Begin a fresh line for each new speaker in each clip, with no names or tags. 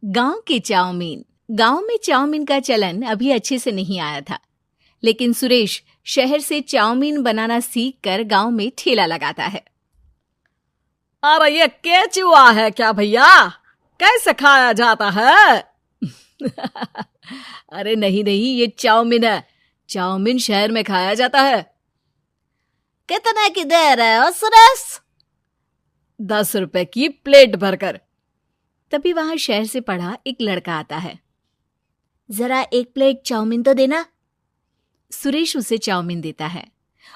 गांव के चाउमीन। गांव में चाउमीन का चलन अभी अच्छे से नहीं आया था, लेकिन सुरेश शहर से चाउमीन बनाना सीखकर गांव में ठेला लगाता है।
अरे ये केचुआ है क्या भैया? कैसे खाया जाता है?
अरे नहीं नहीं, ये चाउमीन है। चाउमीन शहर में खाया जाता है।
कितने की दे रहे हो सुरेश?
10 रुपए की प्लेट भरकर। तभी वहां शहर से पढ़ा एक लड़का आता है। जरा एक प्लेट चाउमीन तो देना। सुरेश उसे चाउमीन देता है।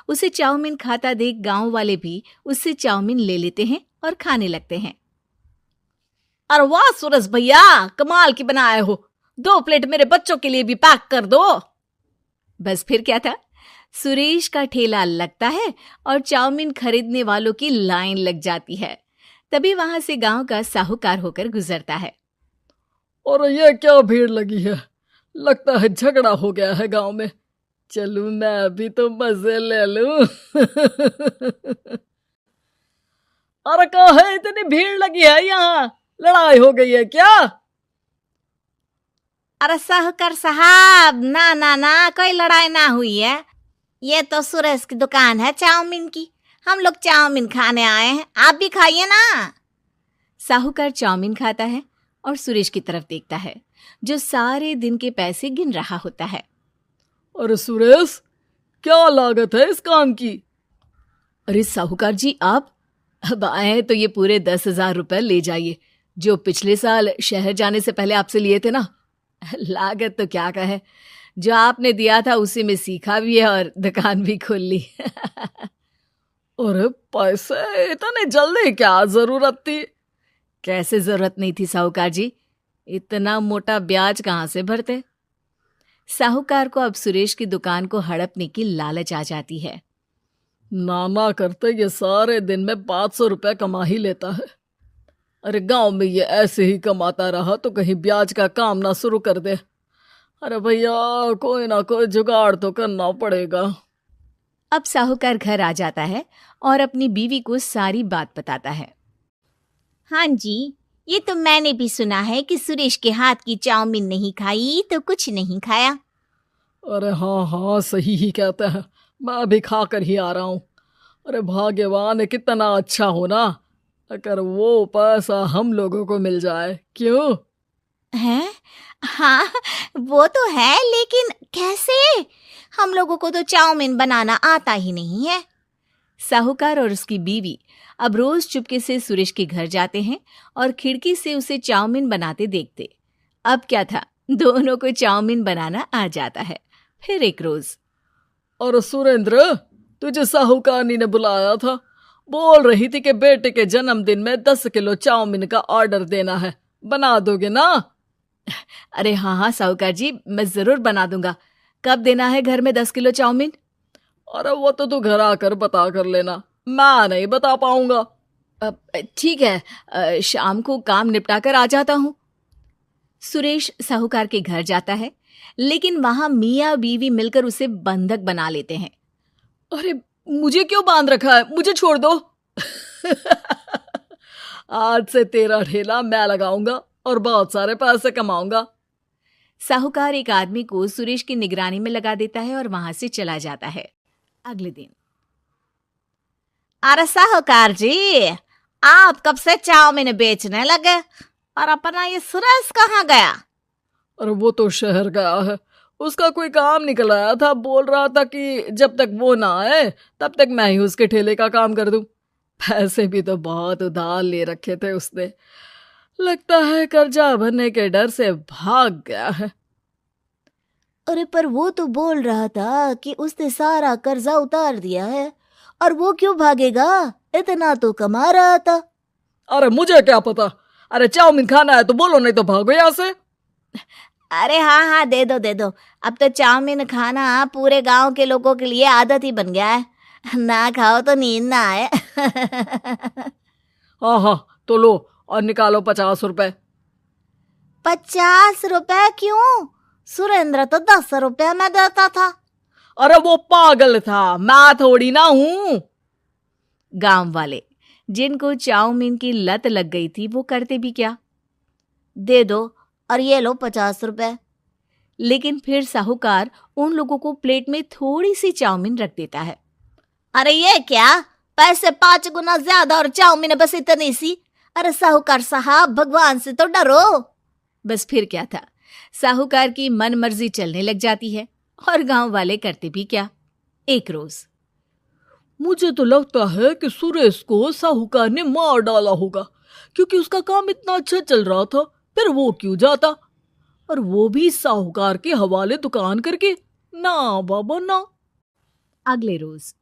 उसे चाउमीन खाता देख गांव वाले भी उससे चाउमीन ले लेते हैं और खाने लगते हैं।
अरे वाह सुरेश भैया, कमाल की बनाए हो। 2 प्लेट मेरे बच्चों के लिए भी पैक कर दो।
बस फिर क्या था, सुरेश का ठेला लगता है और चाउमीन खरीदने वालों की लाइन लग जाती है। तभी वहां से गांव का साहूकार होकर गुजरता है।
और ये क्या भीड़ लगी है? लगता है झगड़ा हो गया है गांव में। चलूं मैं अभी तो मजे ले लूं। अरे कहाँ है, इतनी भीड़ लगी है यहाँ? लड़ाई हो गई है क्या?
अरे साहूकार साहब, ना ना ना, कोई लड़ाई ना हुई है। ये तो सुरेश की दुकान है चाउमीन की। हम लोग चाउमीन खाने आए हैं, आप भी खाइए ना।
साहूकार चाउमीन खाता है और सुरेश की तरफ देखता है, जो सारे दिन के पैसे गिन रहा होता है।
अरे सुरेश, क्या लागत है इस काम की?
अरे साहूकार जी, आप अब आए हैं तो ये पूरे 10,000 रुपए ले जाइए, जो पिछले साल शहर जाने से पहले आपसे लिए थे ना। लागत तो क्या कहे, जो आपने दिया था उसी में सीखा भी है और दुकान भी खोल ली।
अरे पैसे इतने जल्दी क्या जरूरत थी?
कैसे जरूरत नहीं थी साहूकार जी, इतना मोटा ब्याज कहाँ से भरते। साहूकार को अब सुरेश की दुकान को हड़पने की लालच आ जाती है।
नाना करते ये सारे दिन में 500 रुपए कमा ही लेता है। अरे गांव में ये ऐसे ही कमाता रहा तो कहीं ब्याज का काम ना शुरू कर दे। अरे भैया, कोई ना कोई जुगाड़ तो करना पड़ेगा।
अब साहूकार घर आ जाता है और अपनी बीवी को सारी बात बताता है।
हाँ जी, ये तो मैंने भी सुना है कि सुरेश के हाथ की चाउमीन नहीं खाई तो कुछ नहीं खाया।
अरे हाँ हाँ, सही ही कहते हैं। मैं अभी खा कर ही आ रहा हूँ। अरे भाग्यवान है, कितना अच्छा हो ना अगर वो पैसा हम लोगों को मिल जाए। क्यों
हैं? हाँ, वो तो है, लेकिन कैसे? हम लोगों को तो चाउमीन बनाना आता ही नहीं है।
साहूकार और उसकी बीवी अब रोज चुपके से सुरेश के घर जाते हैं और खिड़की से उसे चाउमीन बनाते देखते। अब क्या था, दोनों को चाउमीन बनाना आ जाता है। फिर एक रोज,
और सुरेंद्र, तुझे साहूकारनी ने बुलाया था। बोल रही थी कि बेटे के जन्मदिन में 10 किलो चाउमीन का ऑर्डर देना है। बना दोगे ना?
अरे हाँ हाँ साहूकार जी, मैं जरूर बना दूंगा। कब देना है घर में 10 किलो चाउमीन?
अरे वो तो तू घर आकर बता कर लेना, मैं नहीं बता पाऊंगा।
ठीक है, शाम को काम निपटा कर आ जाता हूँ। सुरेश साहूकार के घर जाता है, लेकिन वहां मियाँ बीवी मिलकर उसे बंधक बना लेते हैं।
अरे मुझे क्यों बांध रखा है? मुझे छोड़ दो। आज से तेरा ठेला मैं लगाऊंगा और बहुत सारे पैसे कमाऊंगा।
साहूकार एक आदमी को सुरेश की निगरानी में लगा देता है और वहां से चला जाता है। अगले दिन,
अरे साहूकार जी, आप कब से चाउमीन बेचने लगे और अपना ये सुरेश कहाँ गया?
अरे वो तो शहर गया है, उसका कोई काम निकल आया था। बोल रहा था कि जब तक वो ना आए तब तक मैं ही उसके ठेले का काम कर दूं। पैसे भी तो बहुत उधार ले रखे थे उसने। लगता है कर्जा भरने के डर से भाग गया है।
अरे पर वो तो बोल रहा था कि उसने सारा कर्जा उतार दिया है, और वो क्यों भागेगा? इतना तो कमा रहा था।
अरे मुझे क्या पता। अरे चाउमीन खाना है तो बोलो, नहीं तो भागो यहाँ से।
अरे हाँ हाँ, दे दो दे दो। अब तो चाउमीन खाना पूरे गांव के लोगों के लिए आदत ही बन गया है। ना खाओ तो नींद ना आए।
हाँ हाँ, तो लो और निकालो 50 रुपए।
50 रुपए क्यों? सुरेंद्र तो 10 रुपए में देता था।
अरे वो पागल था, मैं थोड़ी ना हूं।
गांव वाले, जिनको चाउमीन की लत लग गई थी, वो करते भी क्या,
दे दो और ये लो 50 रुपए।
लेकिन फिर साहूकार उन लोगों को प्लेट में थोड़ी सी चाउमीन रख देता है।
अरे ये क्या, पैसे 5 गुना ज्यादा और चाउमीन बस इतनी सी। अरे साहूकार साहब, भगवान से तो डरो।
बस फिर क्या था, साहूकार की मन मर्जी चलने लग जाती है और गांव वाले करते भी क्या। एक रोज
मुझे तो लगता है कि सुरेश को साहूकार ने मार डाला होगा, क्योंकि उसका काम इतना अच्छा चल रहा था, फिर वो क्यों जाता, और वो भी साहूकार के हवाले दुकान करके। ना बाबा ना।
अगले रोज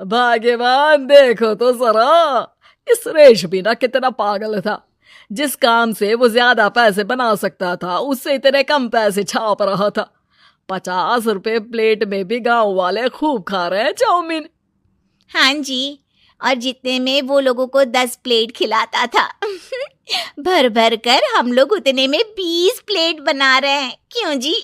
भाग्यवान, देखो तो जरा, इस सुरेश भी ना कितना पागल था। जिस काम से वो ज्यादा पैसे बना सकता था, उससे इतने कम पैसे छाप रहा था। 50 रुपए प्लेट में भी गांव वाले खूब खा रहे हैं चाउमीन।
हाँ जी, और जितने में वो लोगों को 10 प्लेट खिलाता था भर भर कर हम लोग उतने में 20 प्लेट बना रहे हैं। क्यों जी?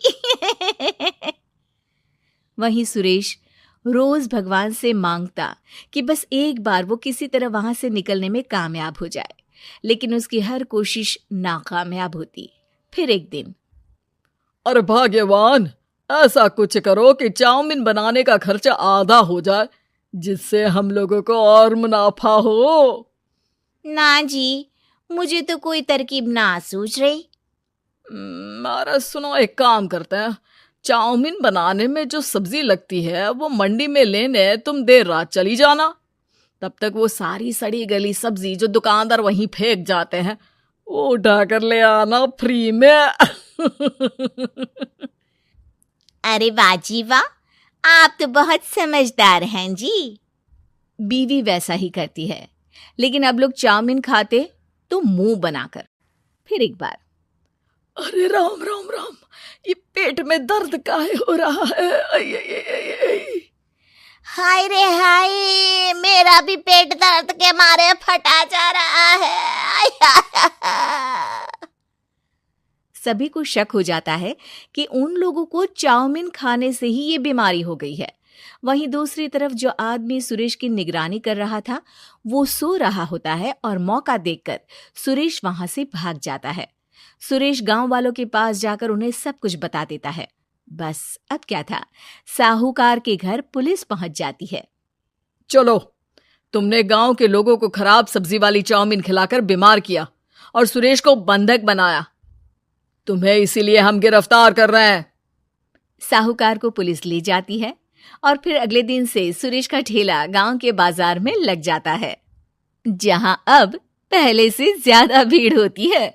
वहीं सुरेश रोज भगवान से मांगता कि बस एक बार वो किसी तरह वहां से निकलने में कामयाब हो जाए, लेकिन उसकी हर कोशिश नाकामयाब होती। फिर एक दिन,
अरे भाग्यवान, ऐसा कुछ करो कि चाउमीन बनाने का खर्चा आधा हो जाए, जिससे हम लोगों को और मुनाफा हो।
ना जी, मुझे तो कोई तरकीब ना सूझ रही।
अरे सुनो, एक काम करते हैं, चाउमीन बनाने में जो सब्जी लगती है वो मंडी में लेने तुम देर रात चली जाना। तब तक वो सारी सड़ी गली सब्जी जो दुकानदार वहीं फेंक जाते हैं, वो उठा कर ले आना फ्री में।
अरे वाह जी वाह, आप तो बहुत समझदार हैं जी।
बीवी वैसा ही करती है, लेकिन अब लोग चाउमीन खाते तो मुंह बनाकर। फिर एक बार,
अरे राम राम राम, ये पेट में दर्द काहे हो रहा है? आई, आई, आई, आई, आई।
हाय रे हाय, मेरा भी पेट दर्द के मारे फटा जा रहा है।
सभी को शक हो जाता है कि उन लोगों को चाउमीन खाने से ही ये बीमारी हो गई है। वहीं दूसरी तरफ जो आदमी सुरेश की निगरानी कर रहा था, वो सो रहा होता है और मौका देखकर सुरेश वहां से भाग जाता है। सुरेश गांव वालों के पास जाकर उन्हें सब कुछ बता देता है। बस अब क्या था, साहूकार के घर पुलिस पहुंच जाती है।
चलो, तुमने गांव के लोगों को खराब सब्जी वाली चाउमीन खिलाकर बीमार किया और सुरेश को बंधक बनाया। तुम्हें इसीलिए हम गिरफ्तार कर रहे हैं।
साहूकार को पुलिस ले जाती है और फिर अगले दिन से सुरेश का ठेला गांव के बाजार में लग जाता है, जहां अब पहले से ज्यादा भीड़ होती है।